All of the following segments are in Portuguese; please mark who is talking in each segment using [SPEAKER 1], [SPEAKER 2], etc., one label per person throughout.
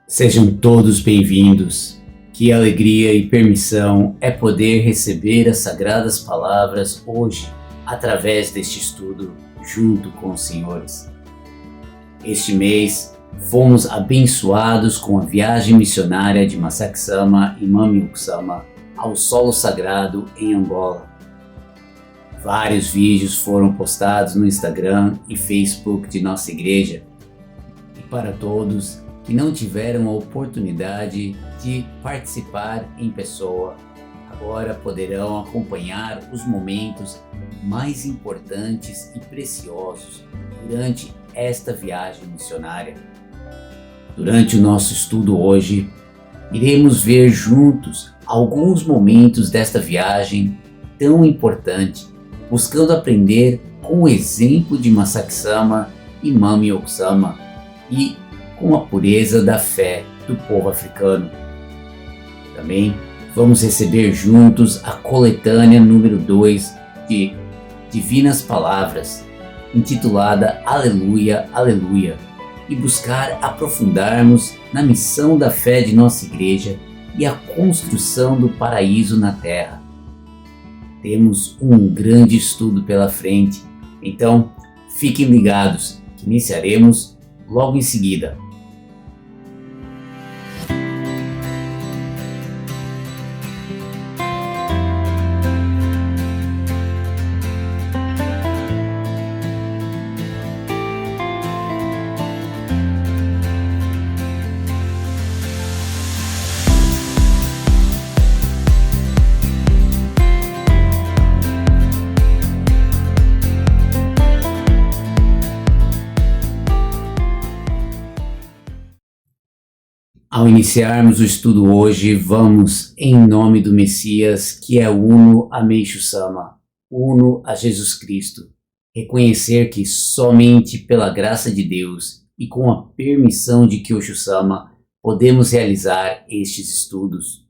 [SPEAKER 1] Sejam todos bem-vindos. Que alegria e permissão é poder receber as sagradas palavras hoje, através deste estudo, junto com os senhores. Este mês, fomos abençoados com a viagem missionária de Masaki Sama e Mami Ukusama ao solo sagrado em Angola. Vários vídeos foram postados no Instagram e Facebook de nossa igreja. E para todos que não tiveram a oportunidade de participar em pessoa, agora poderão acompanhar os momentos mais importantes e preciosos durante esta viagem missionária. Durante o nosso estudo hoje, iremos ver juntos alguns momentos desta viagem tão importante, buscando aprender com o exemplo de Masaki Sama e Mami Ukusama e com a pureza da fé do povo africano. Também vamos receber juntos a coletânea número 2 de Divinas Palavras, intitulada Aleluia, Aleluia, e buscar aprofundarmos na missão da fé de nossa igreja e a construção do paraíso na terra. Temos um grande estudo pela frente, então fiquem ligados que iniciaremos logo em seguida. Ao iniciarmos o estudo hoje, vamos, em nome do Messias, que é uno a Meishu Sama, uno a Jesus Cristo, reconhecer que somente pela graça de Deus e com a permissão de Kyosho Sama podemos realizar estes estudos.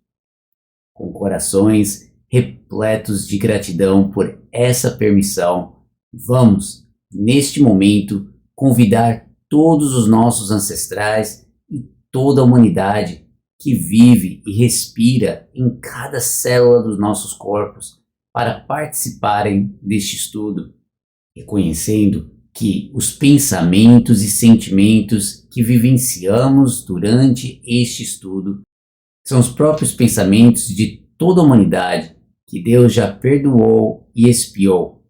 [SPEAKER 1] Com corações repletos de gratidão por essa permissão, vamos, neste momento, convidar todos os nossos ancestrais toda a humanidade que vive e respira em cada célula dos nossos corpos para participarem deste estudo, reconhecendo que os pensamentos e sentimentos que vivenciamos durante este estudo são os próprios pensamentos de toda a humanidade que Deus já perdoou e expiou.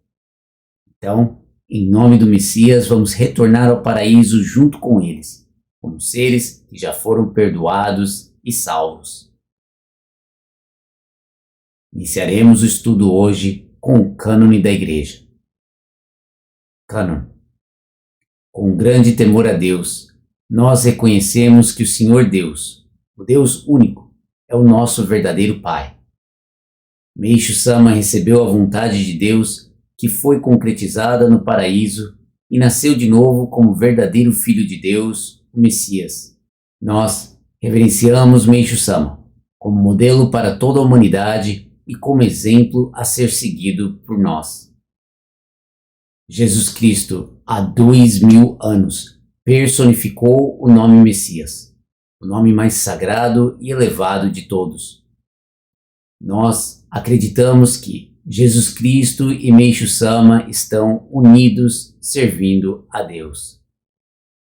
[SPEAKER 1] Então, em nome do Messias, vamos retornar ao paraíso junto com eles, como seres que já foram perdoados e salvos. Iniciaremos o estudo hoje com o cânone da Igreja. Cânon. Com grande temor a Deus, nós reconhecemos que o Senhor Deus, o Deus único, é o nosso verdadeiro Pai. Meishu Sama recebeu a vontade de Deus que foi concretizada no paraíso e nasceu de novo como verdadeiro Filho de Deus, o Messias. Nós reverenciamos Meishu Sama como modelo para toda a humanidade e como exemplo a ser seguido por nós. Jesus Cristo, há 2000 anos, personificou o nome Messias, o nome mais sagrado e elevado de todos. Nós acreditamos que Jesus Cristo e Meishu Sama estão unidos servindo a Deus.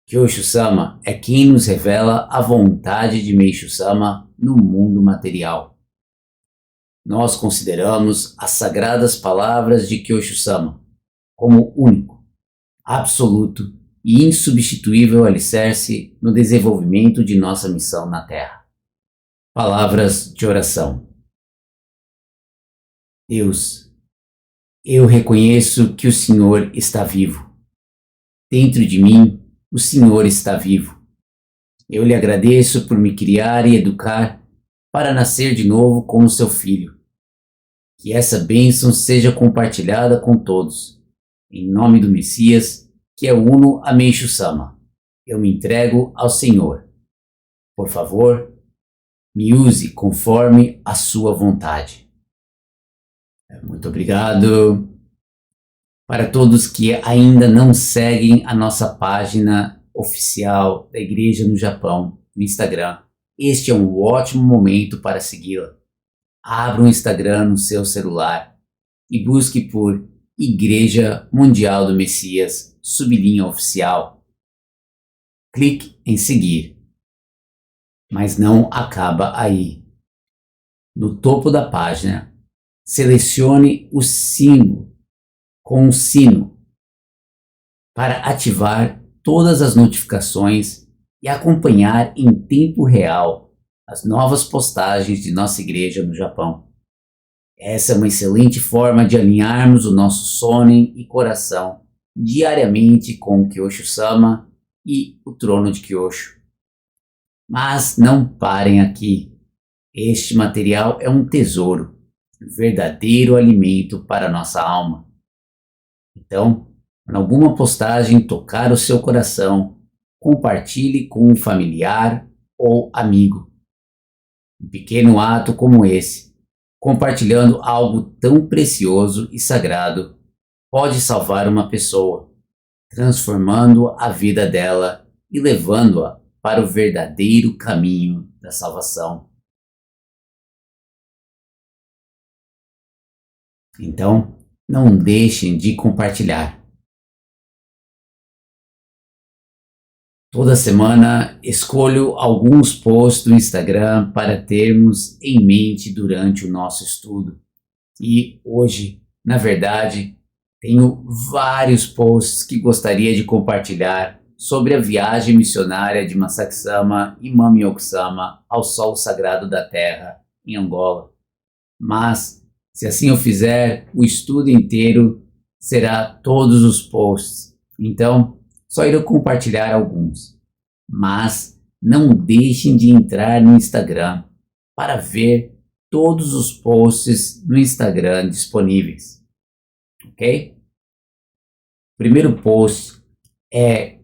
[SPEAKER 1] Kyosho Sama é quem nos revela a vontade de Meishu Sama no mundo material. Nós consideramos as sagradas palavras de Kyosho Sama como único, absoluto e insubstituível alicerce no desenvolvimento de nossa missão na Terra. Palavras de oração. Deus, eu reconheço que o Senhor está vivo. Dentro de mim, o Senhor está vivo. Eu lhe agradeço por me criar e educar para nascer de novo como seu filho. Que essa bênção seja compartilhada com todos. Em nome do Messias, que é uno a Meishu Sama, eu me entrego ao Senhor. Por favor, me use conforme a sua vontade. Muito obrigado. Para todos que ainda não seguem a nossa página oficial da Igreja no Japão, no Instagram, este é um ótimo momento para segui-la. Abra um Instagram no seu celular e busque por Igreja Mundial do Messias, sublinha oficial. Clique em seguir. Mas não acaba aí. No topo da página, selecione o símbolo com o sino para ativar todas as notificações e acompanhar em tempo real as novas postagens de nossa igreja no Japão. Essa é uma excelente forma de alinharmos o nosso sonen e coração diariamente com o Kyosho-sama e o trono de Kyosho. Mas não parem aqui. Este material é um tesouro, um verdadeiro alimento para a nossa alma. Então, quando alguma postagem tocar o seu coração, compartilhe com um familiar ou amigo. Um pequeno ato como esse, compartilhando algo tão precioso e sagrado, pode salvar uma pessoa, transformando a vida dela e levando-a para o verdadeiro caminho da salvação. Então, não deixem de compartilhar. Toda semana escolho alguns posts do Instagram para termos em mente durante o nosso estudo. E hoje, na verdade, tenho vários posts que gostaria de compartilhar sobre a viagem missionária de Masaki-sama e Mami Okusama ao Solo Sagrado da Terra, em Angola. Mas, se assim eu fizer, o estudo inteiro será todos os posts. Então, só irei compartilhar alguns. Mas não deixem de entrar no Instagram para ver todos os posts no Instagram disponíveis. Ok? O primeiro post é: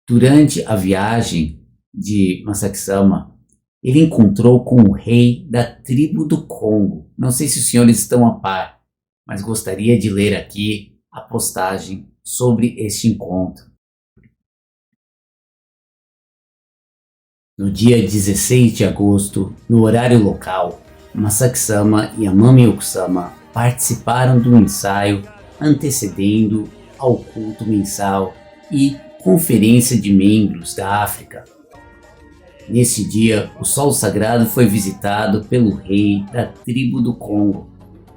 [SPEAKER 1] durante a viagem de Masaki-sama, ele encontrou com o rei da tribo do Congo. Não sei se os senhores estão a par, mas gostaria de ler aqui a postagem sobre este encontro. No dia 16 de agosto, no horário local, Masaki-sama e a Mami Okusama participaram do ensaio antecedendo ao culto mensal e conferência de membros da África. Nesse dia, o solo sagrado foi visitado pelo rei da tribo do Congo,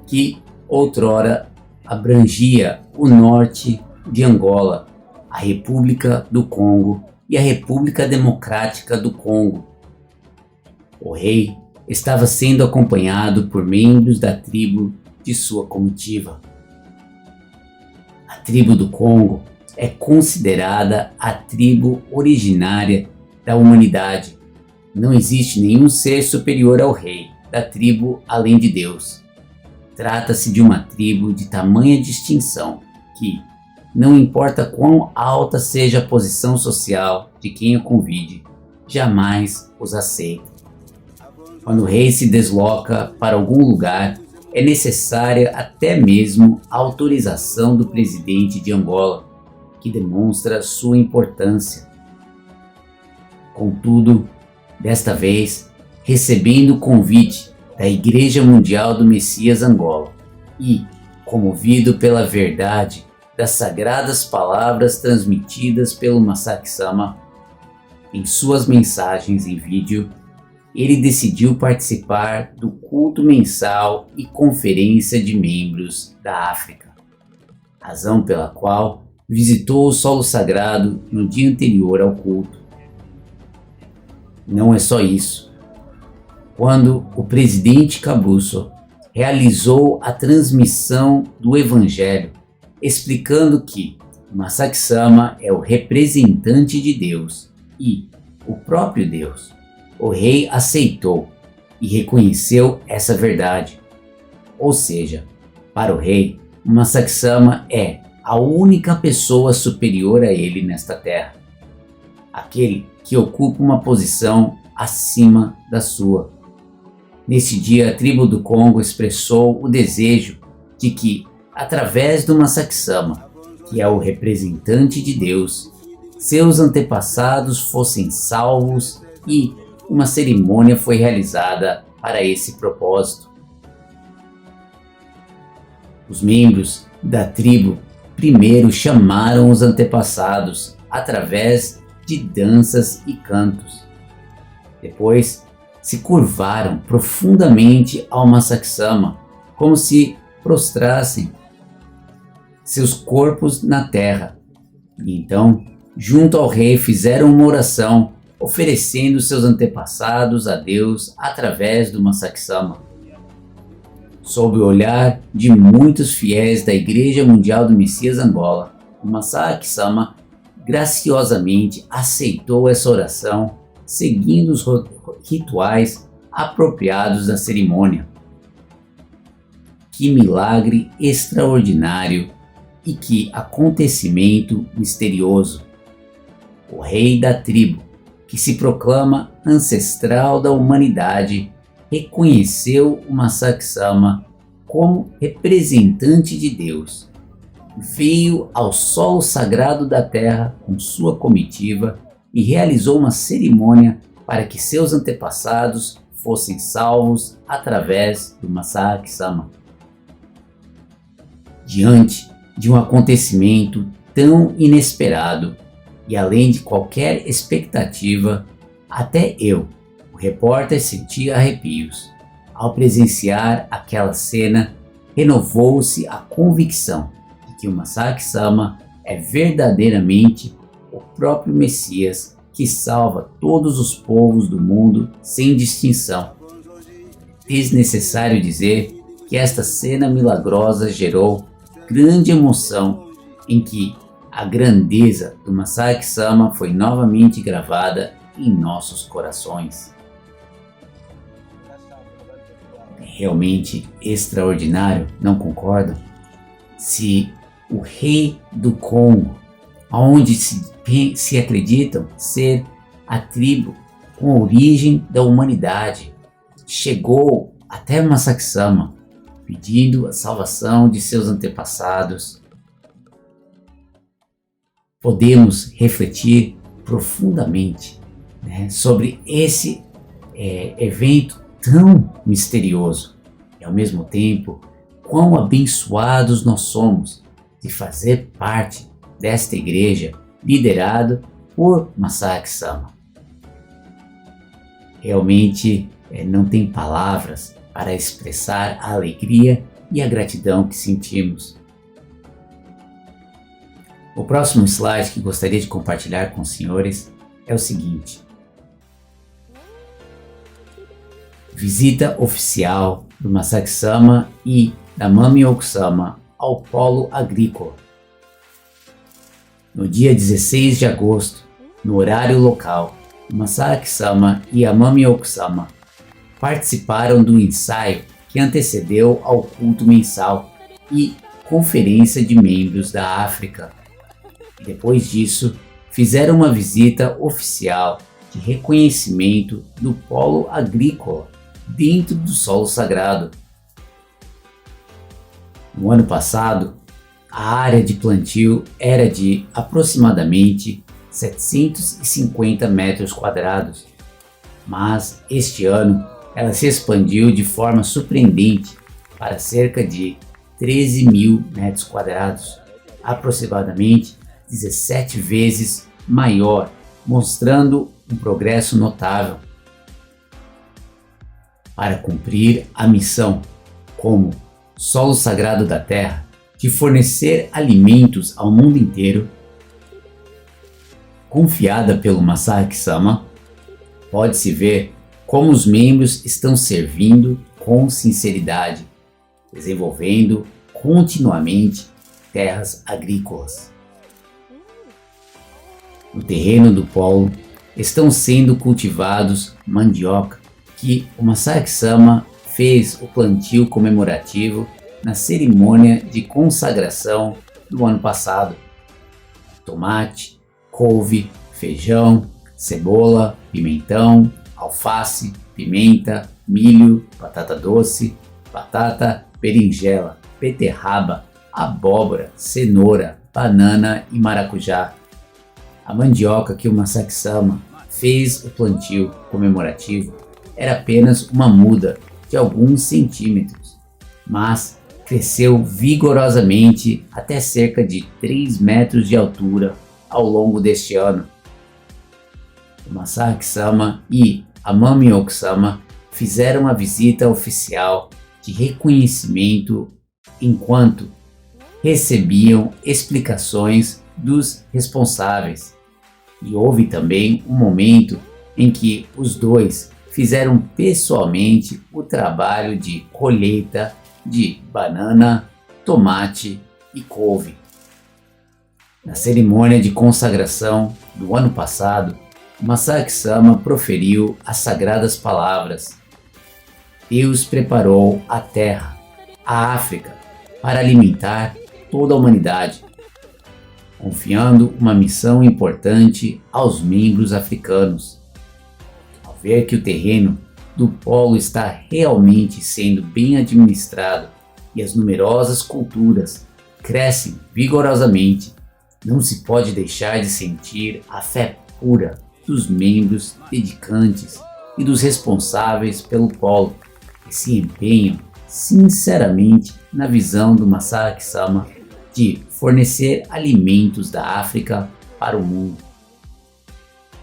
[SPEAKER 1] que outrora abrangia o norte de Angola, a República do Congo e a República Democrática do Congo. O rei estava sendo acompanhado por membros da tribo de sua comitiva. A tribo do Congo é considerada a tribo originária da humanidade. Não existe nenhum ser superior ao rei da tribo além de Deus. Trata-se de uma tribo de tamanha distinção que, não importa quão alta seja a posição social de quem o convide, jamais os aceita. Quando o rei se desloca para algum lugar, é necessária até mesmo a autorização do presidente de Angola, que demonstra sua importância. Contudo, desta vez, recebendo o convite da Igreja Mundial do Messias Angola e, comovido pela verdade das sagradas palavras transmitidas pelo Masaki-sama em suas mensagens em vídeo, ele decidiu participar do culto mensal e conferência de membros da África, razão pela qual visitou o solo sagrado no dia anterior ao culto. Não é só isso. Quando o presidente Kabuso realizou a transmissão do Evangelho, explicando que Masaki-sama é o representante de Deus e o próprio Deus, o rei aceitou e reconheceu essa verdade. Ou seja, para o rei, Masaki-sama é a única pessoa superior a ele nesta terra, aquele que ocupa uma posição acima da sua. Nesse dia, a tribo do Congo expressou o desejo de que, através do Masaki-sama, que é o representante de Deus, seus antepassados fossem salvos e uma cerimônia foi realizada para esse propósito. Os membros da tribo primeiro chamaram os antepassados através de danças e cantos. Depois, se curvaram profundamente ao Masaksama, como se prostrassem seus corpos na terra. E então, junto ao rei, fizeram uma oração, oferecendo seus antepassados a Deus através do Masaksama. Sob o olhar de muitos fiéis da Igreja Mundial do Messias Angola, o Masaksama graciosamente aceitou essa oração, seguindo os rituais apropriados da cerimônia. Que milagre extraordinário e que acontecimento misterioso! O rei da tribo, que se proclama ancestral da humanidade, reconheceu o Masaksama como representante de Deus. Veio ao solo sagrado da terra com sua comitiva e realizou uma cerimônia para que seus antepassados fossem salvos através do Masaksama. Diante de um acontecimento tão inesperado e além de qualquer expectativa, até eu, o repórter, senti arrepios. Ao presenciar aquela cena, renovou-se a convicção de que o Masaksama é verdadeiramente o próprio Messias que salva todos os povos do mundo sem distinção. É desnecessário dizer que esta cena milagrosa gerou grande emoção, em que a grandeza do Masaksama foi novamente gravada em nossos corações. É realmente extraordinário, não concordam? Se o rei do Congo, onde se acreditam ser a tribo com origem da humanidade, chegou até Masaksama pedindo a salvação de seus antepassados, podemos refletir profundamente, sobre esse evento tão misterioso e ao mesmo tempo quão abençoados nós somos de fazer parte desta igreja liderada por Masaksama. Realmente não tem palavras para expressar a alegria e a gratidão que sentimos. O próximo slide que gostaria de compartilhar com os senhores é o seguinte: visita oficial do Masaksama e da Mami Okusama ao polo agrícola. No dia 16 de agosto, no horário local, o Masaksama e a Mami Okusama participaram do ensaio que antecedeu ao culto mensal e conferência de membros da África. Depois disso, fizeram uma visita oficial de reconhecimento do polo agrícola dentro do solo sagrado. No ano passado, a área de plantio era de aproximadamente 750 metros quadrados, mas este ano ela se expandiu de forma surpreendente para cerca de 13 mil metros quadrados, aproximadamente 17 vezes maior, mostrando um progresso notável. Para cumprir a missão como solo sagrado da terra, de fornecer alimentos ao mundo inteiro, confiada pelo Masaksama, pode-se ver como os membros estão servindo com sinceridade, desenvolvendo continuamente terras agrícolas. No terreno do polo estão sendo cultivados mandioca, que o Masaksama fez o plantio comemorativo na cerimônia de consagração do ano passado. Tomate, couve, feijão, cebola, pimentão, alface, pimenta, milho, batata doce, batata, berinjela, beterraba, abóbora, cenoura, banana e maracujá. A mandioca que o Masaksama fez o plantio comemorativo era apenas uma muda de alguns centímetros, mas cresceu vigorosamente até cerca de 3 metros de altura ao longo deste ano. O Masaaki-sama e a Mami Okusama fizeram a visita oficial de reconhecimento enquanto recebiam explicações dos responsáveis. E houve também um momento em que os dois fizeram pessoalmente o trabalho de colheita de banana, tomate e couve. Na cerimônia de consagração do ano passado, Masaaki-sama proferiu as sagradas palavras: Deus preparou a terra, a África, para alimentar toda a humanidade, confiando uma missão importante aos membros africanos. Ao ver que o terreno do polo está realmente sendo bem administrado e as numerosas culturas crescem vigorosamente, não se pode deixar de sentir a fé pura dos membros dedicantes e dos responsáveis pelo polo, que se empenham sinceramente na visão do Masaaki-sama de fornecer alimentos da África para o mundo.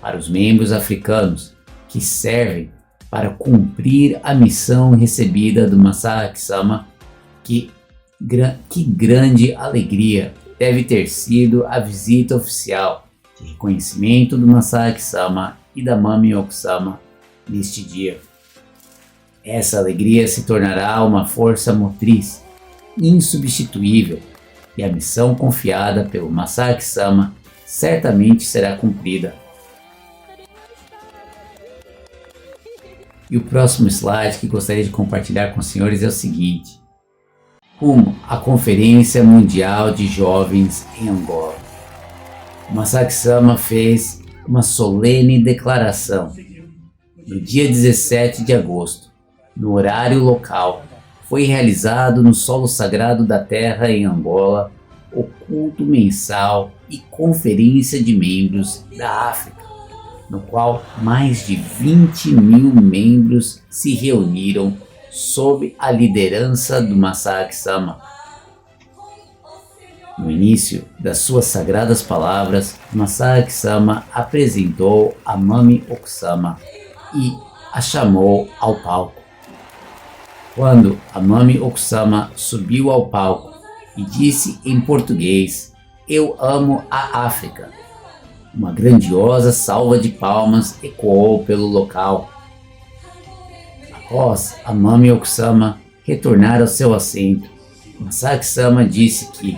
[SPEAKER 1] Para os membros africanos que servem para cumprir a missão recebida do Masaaki-sama, que grande alegria deve ter sido a visita oficial de reconhecimento do Masaaki-sama e da Mami Okusama neste dia. Essa alegria se tornará uma força motriz insubstituível e a missão confiada pelo Masaaki-sama certamente será cumprida. E o próximo slide que gostaria de compartilhar com os senhores é o seguinte: rumo à Conferência Mundial de Jovens em Angola. O Masaaki-sama fez uma solene declaração. No dia 17 de agosto, no horário local, foi realizado no solo sagrado da terra em Angola o culto mensal e conferência de membros da África, no qual mais de 20 mil membros se reuniram sob a liderança do Masaaki-sama. No início das suas sagradas palavras, Masaaki-sama apresentou a Mami Okusama e a chamou ao palco. Quando a Mami Okusama subiu ao palco e disse em português: "Eu amo a África", uma grandiosa salva de palmas ecoou pelo local. Após a Mami Okusama retornar ao seu assento, Masaaki-sama disse que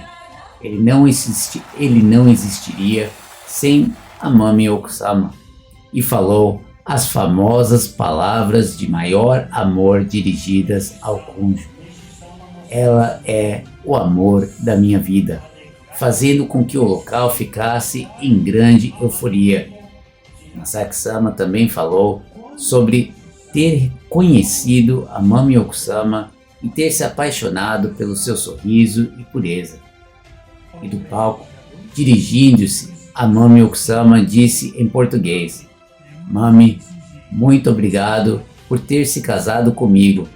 [SPEAKER 1] ele não existiria sem a Mami Okusama e falou as famosas palavras de maior amor dirigidas ao cônjuge. Ela é o amor da minha vida, fazendo com que o local ficasse em grande euforia. Masaaki-sama também falou sobre ter conhecido a Mami Okusama e ter se apaixonado pelo seu sorriso e pureza. E do palco, dirigindo-se a Mami Okusama, disse em português: "Mami, muito obrigado por ter se casado comigo."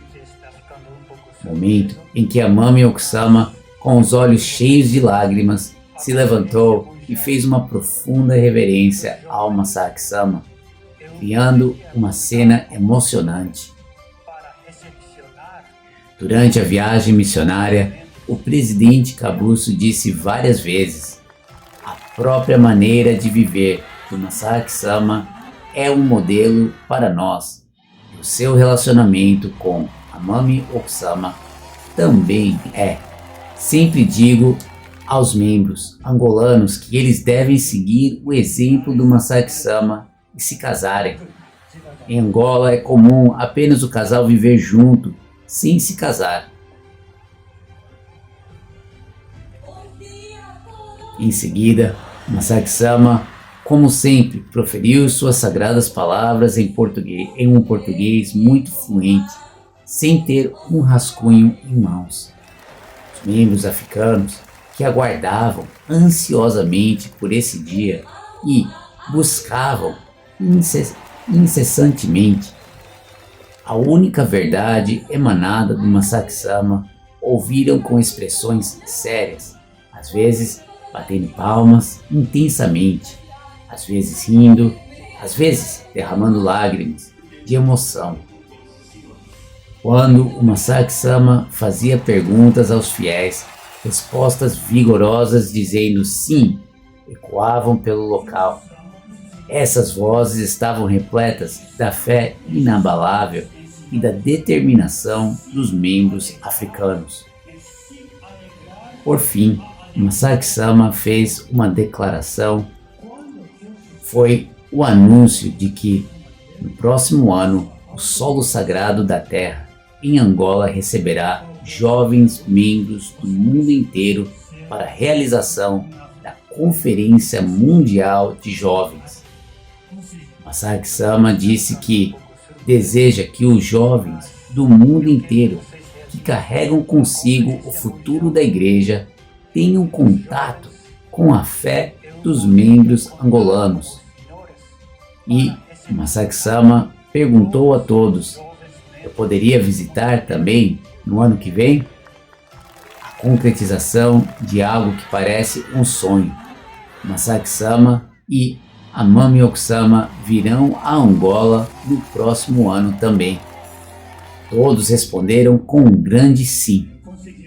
[SPEAKER 1] Momento em que a Mami Okusama, com os olhos cheios de lágrimas, se levantou e fez uma profunda reverência ao Masaaki-sama, criando uma cena emocionante. Durante a viagem missionária, o presidente Kabusu disse várias vezes: a própria maneira de viver do Masaaki-sama é um modelo para nós. O seu relacionamento com a Mami Okusama também é. Sempre digo aos membros angolanos que eles devem seguir o exemplo do Masaaki-sama e se casarem. Em Angola é comum apenas o casal viver junto, sem se casar. Em seguida, Masaaki-sama, como sempre, proferiu suas sagradas palavras em um português muito fluente, sem ter um rascunho em mãos. Os membros africanos, que aguardavam ansiosamente por esse dia e buscavam incessantemente. A única verdade emanada do Masaaki Sama ouviram com expressões sérias, às vezes batendo palmas intensamente, às vezes rindo, às vezes derramando lágrimas de emoção. Quando o Masaaki Sama fazia perguntas aos fiéis, respostas vigorosas dizendo sim ecoavam pelo local. Essas vozes estavam repletas da fé inabalável e da determinação dos membros africanos. Por fim, Masaaki Sama fez uma declaração. Foi o anúncio de que, no próximo ano, o solo sagrado da terra em Angola receberá jovens membros do mundo inteiro para a realização da Conferência Mundial de Jovens. Masaaki Sama disse que deseja que os jovens do mundo inteiro que carregam consigo o futuro da igreja tenham contato com a fé dos membros angolanos. E Masaaki Sama perguntou a todos: eu poderia visitar também no ano que vem? A concretização de algo que parece um sonho. Masaaki Sama e Amami Okusama virão a Angola no próximo ano também. Todos responderam com um grande sim,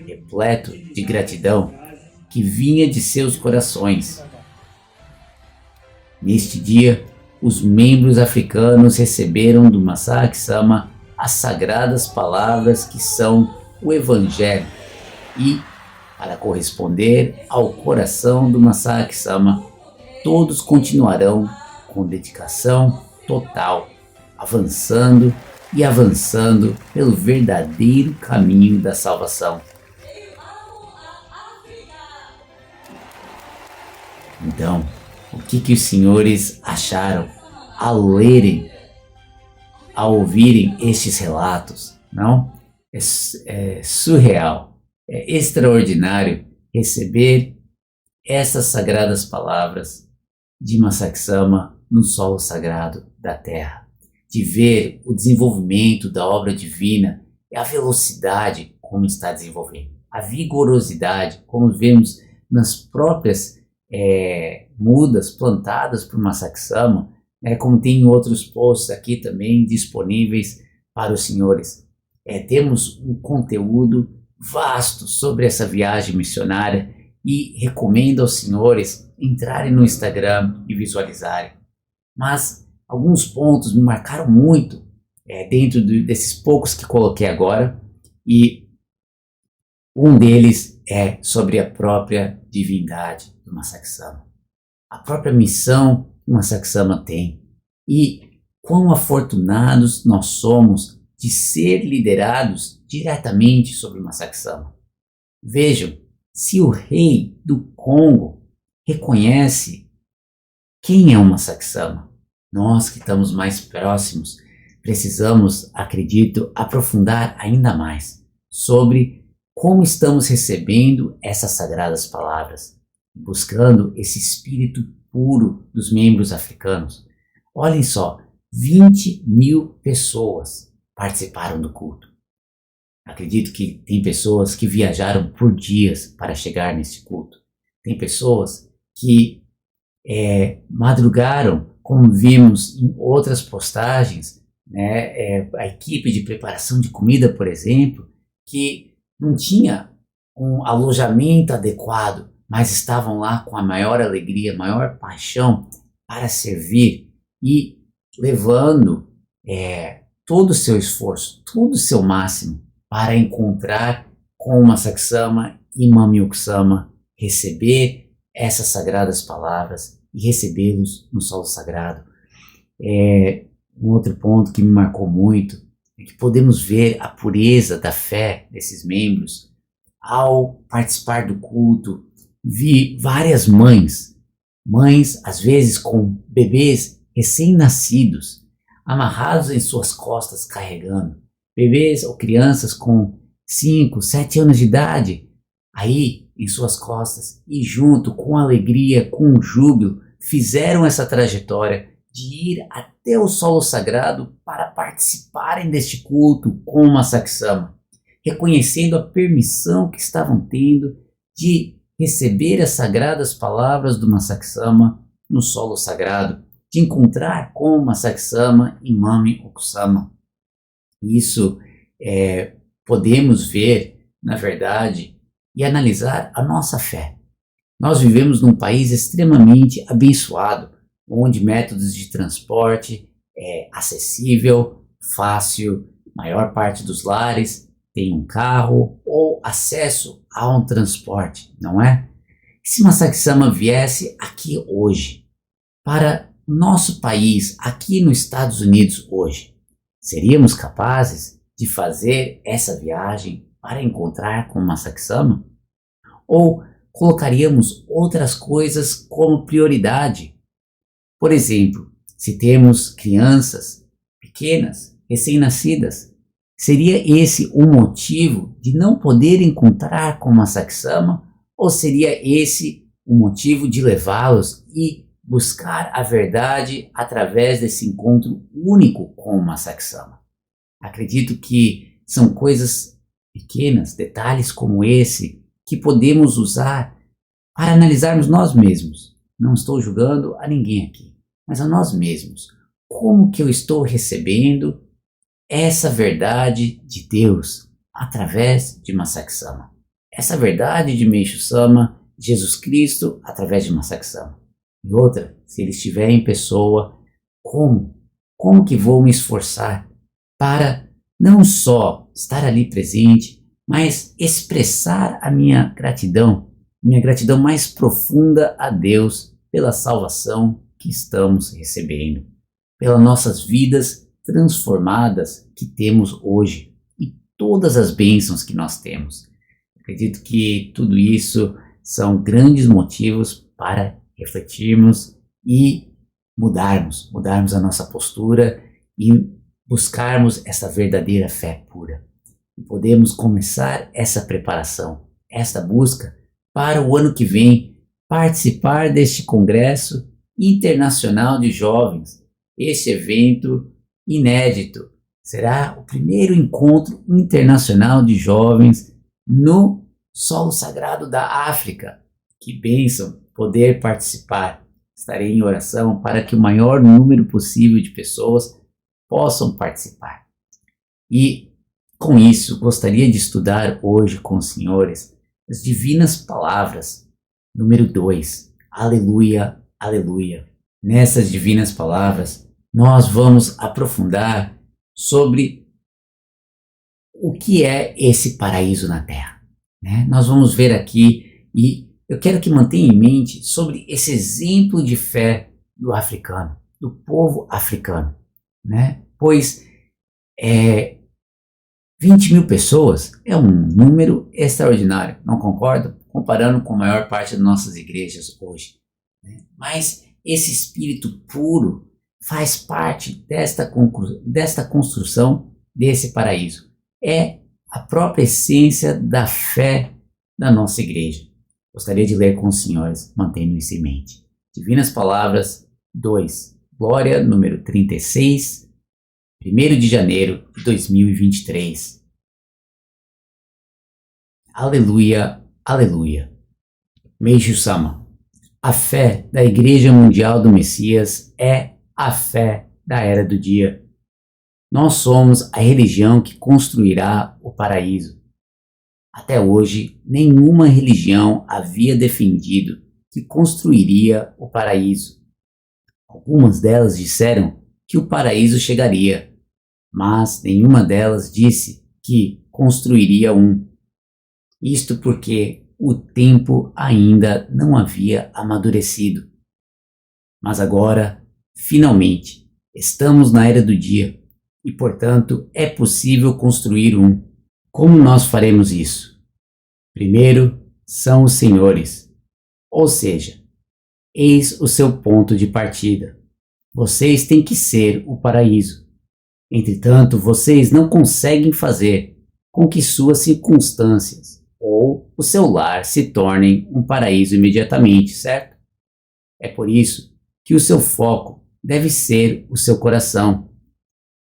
[SPEAKER 1] repleto de gratidão que vinha de seus corações. Neste dia, os membros africanos receberam do Masaaki Sama as sagradas palavras que são o Evangelho e, para corresponder ao coração do Masaaki Sama, todos continuarão com dedicação total, avançando e avançando pelo verdadeiro caminho da salvação. Então, o que os senhores acharam ao ouvirem estes relatos? Não? É surreal, é extraordinário receber essas sagradas palavras de Masaaki Sama no solo sagrado da terra, de ver o desenvolvimento da obra divina e a velocidade como está desenvolvendo, a vigorosidade como vemos nas próprias mudas plantadas por Masaaki Sama, como tem outros posts aqui também disponíveis para os senhores. Temos um conteúdo vasto sobre essa viagem missionária e recomendo aos senhores entrarem no Instagram e visualizarem. Mas alguns pontos me marcaram muito dentro desses poucos que coloquei agora, e um deles é sobre a própria divindade do Masaaki Sama, a própria missão que o Masaaki Sama tem e quão afortunados nós somos de ser liderados diretamente sobre o Masaaki Sama. Vejam, se o rei do Congo reconhece quem é o Masaaki Sama, nós que estamos mais próximos precisamos, acredito, aprofundar ainda mais sobre como estamos recebendo essas sagradas palavras, buscando esse espírito puro dos membros africanos. Olhem só, 20 mil pessoas participaram do culto. Acredito que tem pessoas que viajaram por dias para chegar nesse culto. Tem pessoas que madrugaram, como vimos em outras postagens, a equipe de preparação de comida, por exemplo, que não tinha um alojamento adequado, mas estavam lá com a maior alegria, maior paixão para servir e levando todo o seu esforço, todo o seu máximo para encontrar com o Masaaki Sama e Mami Okusama, receber essas sagradas palavras e recebê-los no solo sagrado. Um outro ponto que me marcou muito é que podemos ver a pureza da fé desses membros. Ao participar do culto, vi várias mães às vezes com bebês recém-nascidos, amarrados em suas costas carregando, bebês ou crianças com 5, 7 anos de idade, aí em suas costas, e junto com alegria, com júbilo, fizeram essa trajetória de ir até o solo sagrado para participarem deste culto com o Masaksama, reconhecendo a permissão que estavam tendo de receber as sagradas palavras do Masaksama no solo sagrado, de encontrar com o Masaksama em Mami Okusama. Isso podemos ver, na verdade, e analisar a nossa fé. Nós vivemos num país extremamente abençoado, onde métodos de transporte é acessível, fácil, maior parte dos lares tem um carro ou acesso a um transporte, não é? Se Masaksama viesse aqui hoje, para nosso país, aqui nos Estados Unidos hoje, seríamos capazes de fazer essa viagem para encontrar com Masaksama? Ou colocaríamos outras coisas como prioridade? Por exemplo, se temos crianças pequenas, recém-nascidas, seria esse o motivo de não poder encontrar com Masaksama? Ou seria esse o motivo de levá-los e buscar a verdade através desse encontro único com o Masaksama? Acredito que são coisas pequenas, detalhes como esse, que podemos usar para analisarmos nós mesmos. Não estou julgando a ninguém aqui, mas a nós mesmos. Como que eu estou recebendo essa verdade de Deus através de Masaksama? Essa verdade de Meishu-sama, Jesus Cristo, através de Masaksama. E outra, se ele estiver em pessoa, como que vou me esforçar para não só estar ali presente, mas expressar a minha gratidão mais profunda a Deus pela salvação que estamos recebendo, pelas nossas vidas transformadas que temos hoje e todas as bênçãos que nós temos. Acredito que tudo isso são grandes motivos para refletirmos e mudarmos a nossa postura e buscarmos essa verdadeira fé pura. E podemos começar essa preparação, esta busca para o ano que vem participar deste Congresso Internacional de Jovens. Este evento inédito será o primeiro encontro internacional de jovens no solo sagrado da África. Que bênção poder participar. Estarei em oração para que o maior número possível de pessoas possam participar. E com isso, gostaria de estudar hoje com os senhores as divinas palavras, número 2, aleluia, aleluia. Nessas divinas palavras, nós vamos aprofundar sobre o que é esse paraíso na Terra, né? Nós vamos ver aqui, e eu quero que mantenha em mente sobre esse exemplo de fé do africano, do povo africano, né? Pois 20 mil pessoas é um número extraordinário, não concordo? Comparando com a maior parte das nossas igrejas hoje, né? Mas esse espírito puro faz parte desta construção desse paraíso. É a própria essência da fé da nossa igreja. Gostaria de ler com os senhores, mantendo isso em mente. Divinas Palavras 2, Glória, número 36, 1º de janeiro de 2023. Aleluia, aleluia. Meishu-sama, a fé da Igreja Mundial do Messias é a fé da Era do Dia. Nós somos a religião que construirá o paraíso. Até hoje, nenhuma religião havia defendido que construiria o paraíso. Algumas delas disseram que o paraíso chegaria, mas nenhuma delas disse que construiria um. Isto porque o tempo ainda não havia amadurecido. Mas agora, finalmente, estamos na Era do Dia e, portanto, é possível construir um. Como nós faremos isso? Primeiro, são os senhores, ou seja, eis o seu ponto de partida. Vocês têm que ser o paraíso. Entretanto, vocês não conseguem fazer com que suas circunstâncias ou o seu lar se tornem um paraíso imediatamente, certo? É por isso que o seu foco deve ser o seu coração.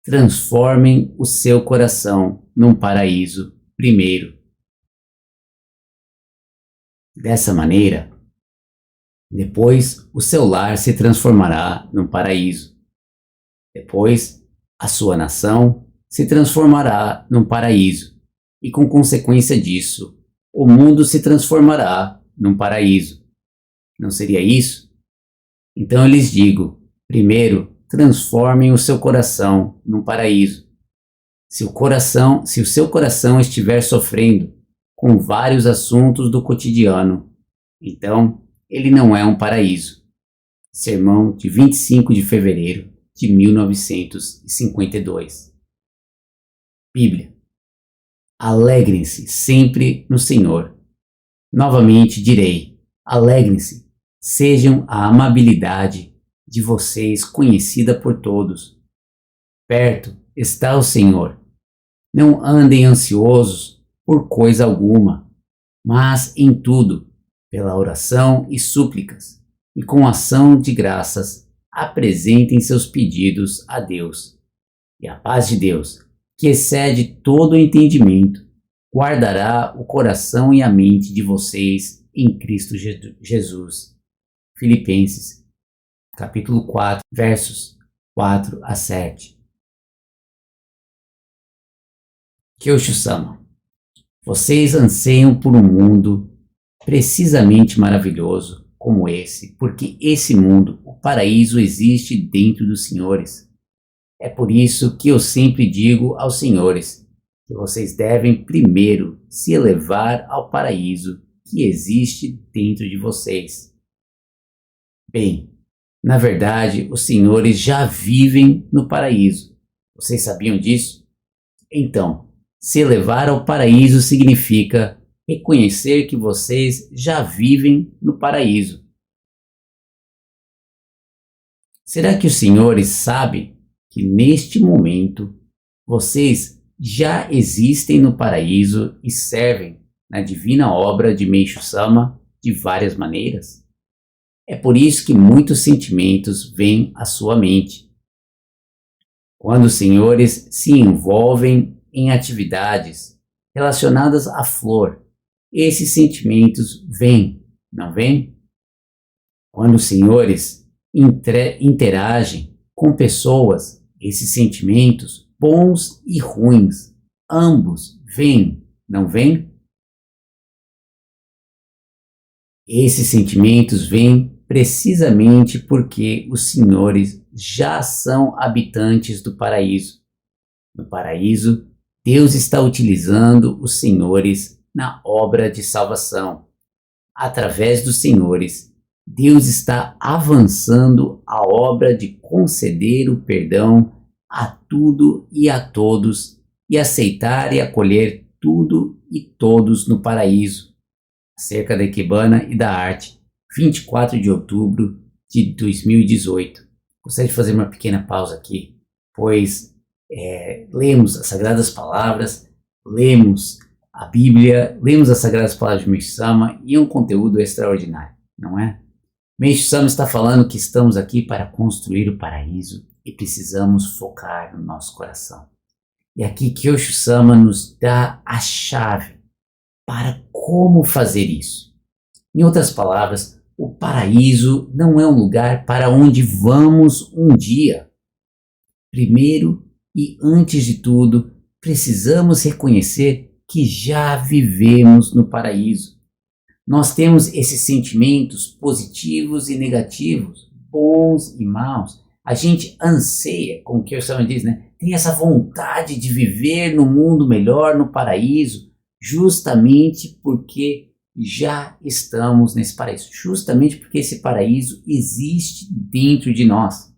[SPEAKER 1] Transformem o seu coração num paraíso primeiro. Dessa maneira, depois o seu lar se transformará num paraíso. Depois, a sua nação se transformará num paraíso. E com consequência disso, o mundo se transformará num paraíso. Não seria isso? Então eu lhes digo, primeiro, transformem o seu coração num paraíso. Se o seu coração estiver sofrendo com vários assuntos do cotidiano, então ele não é um paraíso. Sermão de 25 de fevereiro de 1952. Bíblia. Alegrem-se sempre no Senhor. Novamente direi, alegrem-se, sejam a amabilidade de vocês conhecida por todos. Perto está o Senhor. Não andem ansiosos por coisa alguma, mas em tudo, pela oração e súplicas, e com ação de graças, apresentem seus pedidos a Deus. E a paz de Deus, que excede todo o entendimento, guardará o coração e a mente de vocês em Cristo Jesus. Filipenses, capítulo 4, versos 4 a 7. Kyosho-sama, vocês anseiam por um mundo precisamente maravilhoso como esse, porque esse mundo, o paraíso, existe dentro dos senhores. É por isso que eu sempre digo aos senhores que vocês devem primeiro se elevar ao paraíso que existe dentro de vocês. Bem, na verdade, os senhores já vivem no paraíso. Vocês sabiam disso? Então, se elevar ao paraíso significa reconhecer que vocês já vivem no paraíso. Será que os senhores sabem que neste momento vocês já existem no paraíso e servem na divina obra de Meishu-sama de várias maneiras? É por isso que muitos sentimentos vêm à sua mente. Quando os senhores se envolvem em atividades relacionadas à flor, esses sentimentos vêm, não vêm? Quando os senhores interagem com pessoas, esses sentimentos, bons e ruins, ambos vêm, não vêm? Esses sentimentos vêm precisamente porque os senhores já são habitantes do paraíso. No paraíso, Deus está utilizando os senhores na obra de salvação. Através dos senhores, Deus está avançando a obra de conceder o perdão a tudo e a todos e aceitar e acolher tudo e todos no paraíso. Acerca da Ikebana e da arte, 24 de outubro de 2018. Gostaria de fazer uma pequena pausa aqui, pois lemos as Sagradas Palavras, lemos a Bíblia, lemos as Sagradas Palavras de Meishu-sama e um conteúdo extraordinário, não é? Meishu-sama está falando que estamos aqui para construir o paraíso e precisamos focar no nosso coração. E aqui Kyosho-sama nos dá a chave para como fazer isso. Em outras palavras, o paraíso não é um lugar para onde vamos um dia. Primeiro e antes de tudo, precisamos reconhecer que já vivemos no paraíso. Nós temos esses sentimentos positivos e negativos, bons e maus. A gente anseia, como que o Sama diz, né? Tem essa vontade de viver no mundo melhor, no paraíso, justamente porque já estamos nesse paraíso, justamente porque esse paraíso existe dentro de nós.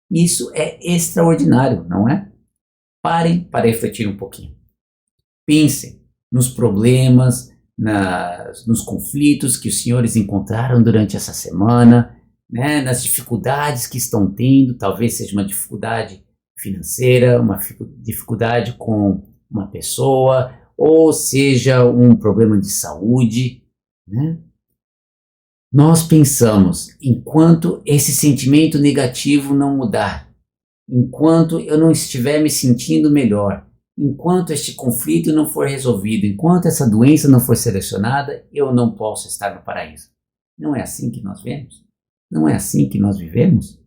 [SPEAKER 1] Isso é extraordinário, não é? Parem para refletir um pouquinho. Pensem nos problemas, nos conflitos que os senhores encontraram durante essa semana, né, nas dificuldades que estão tendo, talvez seja uma dificuldade financeira, uma dificuldade com uma pessoa, ou seja um problema de saúde, né? Nós pensamos, enquanto esse sentimento negativo não mudar, enquanto eu não estiver me sentindo melhor, enquanto este conflito não for resolvido, enquanto essa doença não for selecionada, eu não posso estar no paraíso. Não é assim que nós vemos? Não é assim que nós vivemos?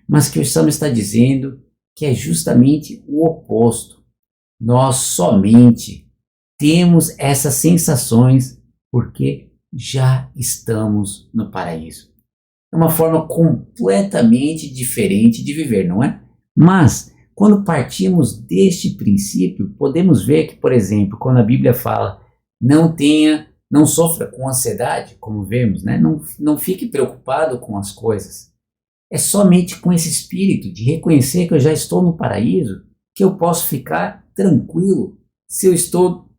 [SPEAKER 1] Mas que o Salmo está dizendo que é justamente o oposto. Nós somente temos essas sensações porque já estamos no paraíso. É uma forma completamente diferente de viver, não é? Mas, quando partimos deste princípio, podemos ver que, por exemplo, quando a Bíblia fala não sofra com ansiedade, como vemos, né? Não fique preocupado com as coisas. É somente com esse espírito de reconhecer que eu já estou no paraíso que eu posso ficar tranquilo se eu estou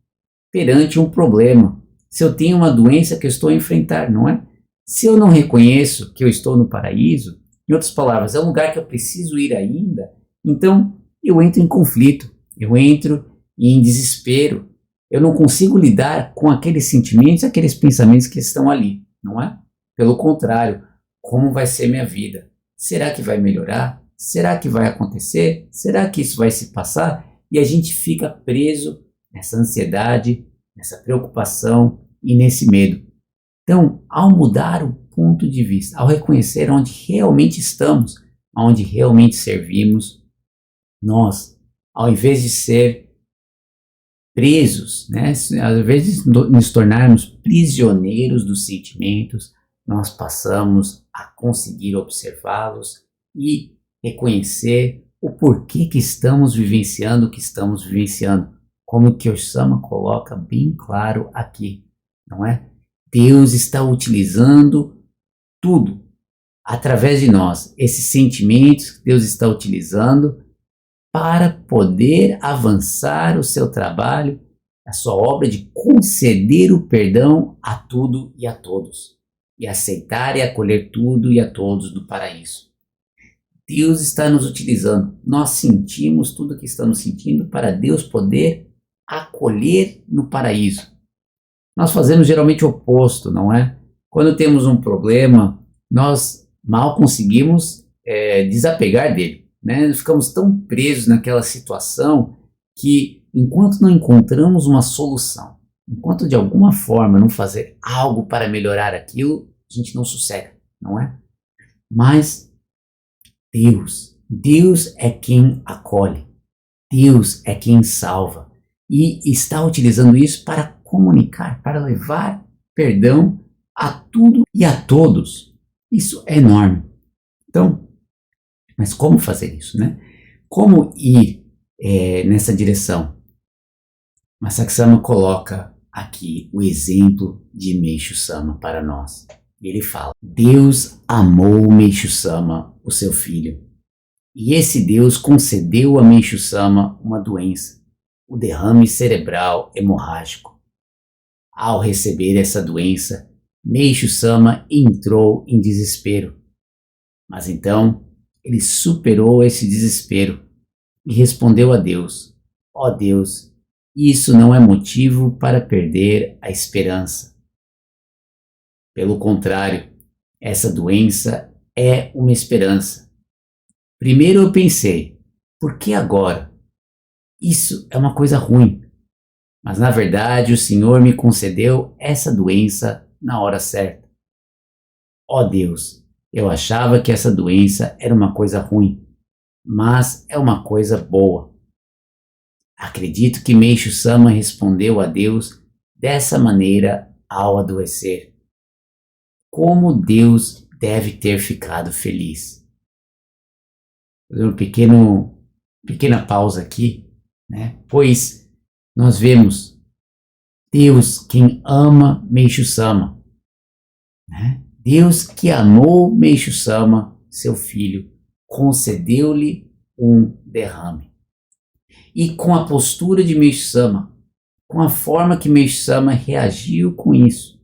[SPEAKER 1] perante um problema, se eu tenho uma doença que eu estou a enfrentar, não é? Se eu não reconheço que eu estou no paraíso, em outras palavras, é um lugar que eu preciso ir ainda, então eu entro em conflito, eu entro em desespero, eu não consigo lidar com aqueles sentimentos, aqueles pensamentos que estão ali, não é? Pelo contrário, como vai ser minha vida? Será que vai melhorar? Será que vai acontecer? Será que isso vai se passar? E a gente fica preso nessa ansiedade, nessa preocupação e nesse medo. Então, ao mudar o ponto de vista, ao reconhecer onde realmente estamos, onde realmente servimos, nós, ao invés de ser presos, né, ao invés de nos tornarmos prisioneiros dos sentimentos, nós passamos a conseguir observá-los e reconhecer o porquê que estamos vivenciando o que estamos vivenciando, como que o Osama coloca bem claro aqui, não é? Deus está utilizando tudo através de nós, esses sentimentos que Deus está utilizando para poder avançar o seu trabalho, a sua obra de conceder o perdão a tudo e a todos, e aceitar e acolher tudo e a todos do paraíso. Deus está nos utilizando, nós sentimos tudo o que estamos sentindo para Deus poder acolher no paraíso. Nós fazemos geralmente o oposto, não é? Quando temos um problema, nós mal conseguimos desapegar dele, né? Ficamos tão presos naquela situação que, enquanto não encontramos uma solução, enquanto de alguma forma não fazer algo para melhorar aquilo, a gente não sossega, não é? Mas Deus é quem acolhe, Deus é quem salva e está utilizando isso para comunicar, para levar perdão a tudo e a todos. Isso é enorme. Então, mas como fazer isso, né? Como ir nessa direção? Masaaki Sama coloca aqui o exemplo de Meishu Sama para nós. Ele fala: Deus amou Meishu Sama, o seu filho, e esse Deus concedeu a Meishu Sama uma doença, o derrame cerebral hemorrágico. Ao receber essa doença, Meishu Sama entrou em desespero. Mas então ele superou esse desespero e respondeu a Deus: ó Deus, isso não é motivo para perder a esperança. Pelo contrário, essa doença é uma esperança. Primeiro eu pensei, por que agora? Isso é uma coisa ruim. Mas na verdade o Senhor me concedeu essa doença na hora certa. Ó Deus, eu achava que essa doença era uma coisa ruim, mas é uma coisa boa. Acredito que Meishu Sama respondeu a Deus dessa maneira ao adoecer. Como Deus deve ter ficado feliz. Vou fazer uma pequena pausa aqui, né? Pois nós vemos Deus quem ama Meishu Sama, né? Deus que amou Meishu Sama, seu filho, concedeu-lhe um derrame. E com a postura de Meishu Sama, com a forma que Meishu Sama reagiu com isso,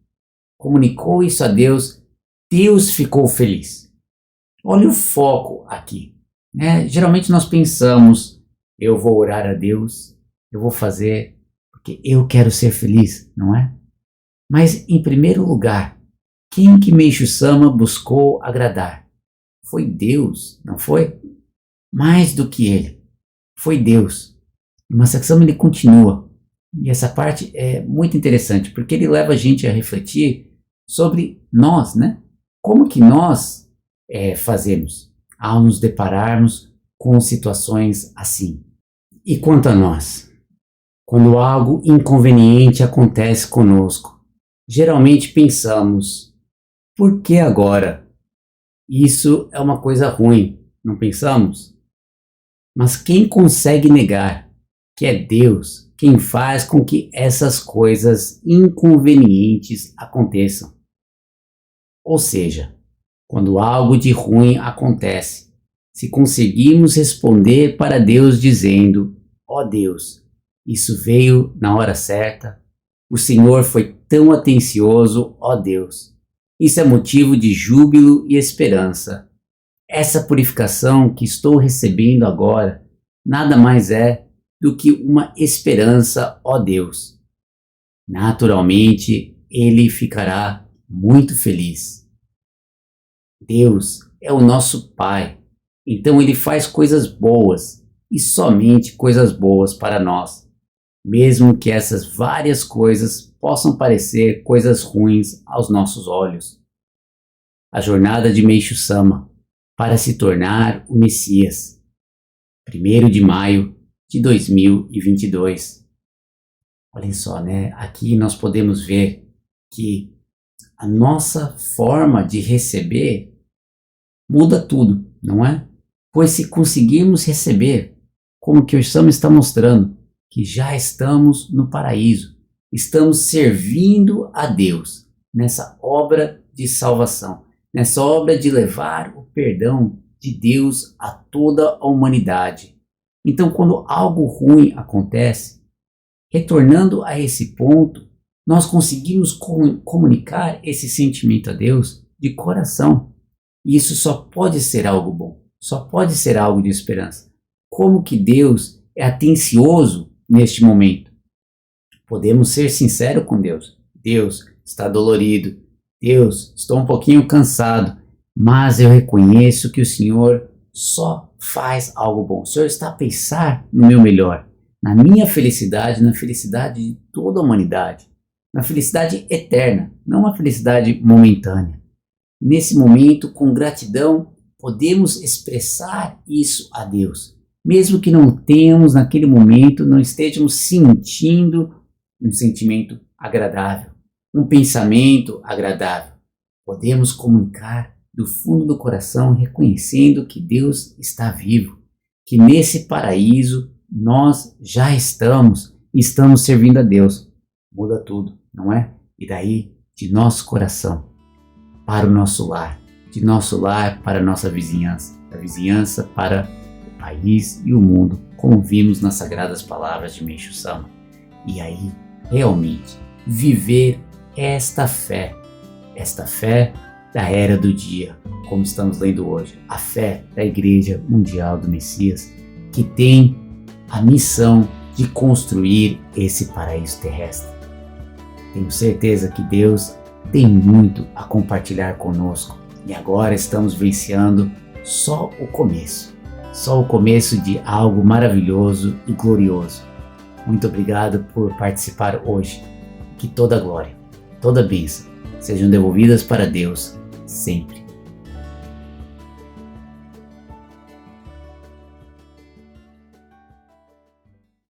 [SPEAKER 1] comunicou isso a Deus, Deus ficou feliz. Olha o foco aqui, né? Geralmente nós pensamos, eu vou orar a Deus, eu vou fazer porque eu quero ser feliz, não é? Mas em primeiro lugar, Quem que Meishu Sama buscou agradar? Foi Deus, não foi? Mais do que ele, foi Deus. Mas Saksama ele continua. E essa parte é muito interessante, porque ele leva a gente a refletir sobre nós, né? Como que nós fazemos ao nos depararmos com situações assim? E quanto a nós? Quando algo inconveniente acontece conosco, geralmente pensamos, por que agora? Isso é uma coisa ruim, não pensamos? Mas quem consegue negar que é Deus quem faz com que essas coisas inconvenientes aconteçam? Ou seja, quando algo de ruim acontece, se conseguimos responder para Deus dizendo, ó Deus, isso veio na hora certa, o Senhor foi tão atencioso, ó Deus. Isso é motivo de júbilo e esperança. Essa purificação que estou recebendo agora nada mais é do que uma esperança, ó Deus. Naturalmente, ele ficará muito feliz. Deus é o nosso Pai, então ele faz coisas boas e somente coisas boas para nós, mesmo que essas várias coisas possam parecer coisas ruins aos nossos olhos. A jornada de Meishu Sama para se tornar o Messias, 1º de maio de 2022. Olhem só, né? Aqui nós podemos ver que a nossa forma de receber muda tudo, não é? Pois se conseguirmos receber, como que o Sama está mostrando, que já estamos no paraíso, estamos servindo a Deus nessa obra de salvação, nessa obra de levar o perdão de Deus a toda a humanidade. Então, quando algo ruim acontece, retornando a esse ponto, nós conseguimos comunicar esse sentimento a Deus de coração. E isso só pode ser algo bom, só pode ser algo de esperança. Como que Deus é atencioso neste momento? Podemos ser sinceros com Deus. Deus está dolorido. Deus, estou um pouquinho cansado, mas eu reconheço que o Senhor só faz algo bom. O Senhor está a pensar no meu melhor, na minha felicidade, na felicidade de toda a humanidade, na felicidade eterna, não uma felicidade momentânea. Nesse momento, com gratidão, podemos expressar isso a Deus, mesmo que não tenhamos naquele momento, não estejamos sentindo um sentimento agradável, um pensamento agradável. Podemos comunicar do fundo do coração, reconhecendo que Deus está vivo, que nesse paraíso nós já estamos servindo a Deus. Muda tudo, não é? E daí, de nosso coração para o nosso lar, de nosso lar para a nossa vizinhança, da vizinhança para o país e o mundo, como vimos nas sagradas palavras de Meishu Sama. E aí, realmente, viver esta fé da era do dia, como estamos lendo hoje, a fé da Igreja Mundial do Messias, que tem a missão de construir esse paraíso terrestre. Tenho certeza que Deus tem muito a compartilhar conosco e agora estamos vivenciando só o começo de algo maravilhoso e glorioso. Muito obrigado por participar hoje. Que toda glória, toda bênção sejam devolvidas para Deus sempre.